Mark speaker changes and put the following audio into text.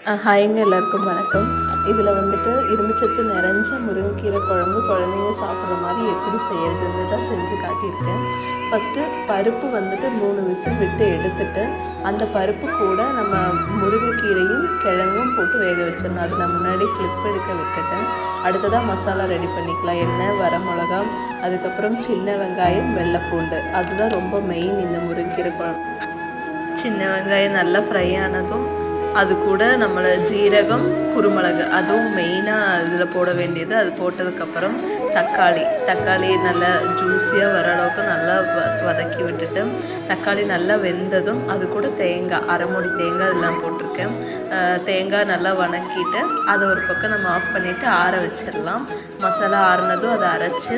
Speaker 1: ஹாய்ங்க, எல்லாருக்கும் வணக்கம். இதில் வந்துட்டு இரும்புச்சத்து நிறைஞ்ச முருங்கைக்கீரை குழம்பு குழந்தைங்க சாப்பிட்ற மாதிரி எப்படி செய்யறதுன்னு தான் செஞ்சு காட்டியிருக்கேன். ஃபஸ்ட்டு பருப்பு வந்துட்டு 3 விசில் விட்டு எடுத்துட்டு அந்த பருப்பு கூட நம்ம முருங்கைக்கீரையும் கிழங்கும் போட்டு வேக வச்சிடணும். அது நான் முன்னாடி கிளிப் எடுக்க விட்டுட்டேன். அடுத்ததாக மசாலா ரெடி பண்ணிக்கலாம். எண்ணெய், வரமிளகா, அதுக்கப்புறம் சின்ன வெங்காயம், வெள்ளைப்பூண்டு. அதுதான் ரொம்ப மெயின் இந்த முருங்கைக்கீரை குழம்பு. சின்ன வெங்காயம் நல்லா ஃப்ரை ஆனதும் அது கூட நம்மளை ஜீரகம், குருமிளகு அதுவும் மெயினாக இதில் போட வேண்டியது. அது போட்டதுக்கப்புறம் தக்காளி நல்லா ஜூஸியாக வர அளவுக்கு நல்லா வதக்கி விட்டுட்டு தக்காளி நல்லா வெந்ததும் அது கூட தேங்காய், அரை மூடி தேங்காய் இதெல்லாம் போட்டிருக்கேன். தேங்காய் நல்லா வதக்கிட்டு அதை ஒரு பக்கம் நம்ம ஆஃப் பண்ணிவிட்டு ஆற வச்சிடலாம். மசாலா ஆறுனதும் அதை அரைச்சி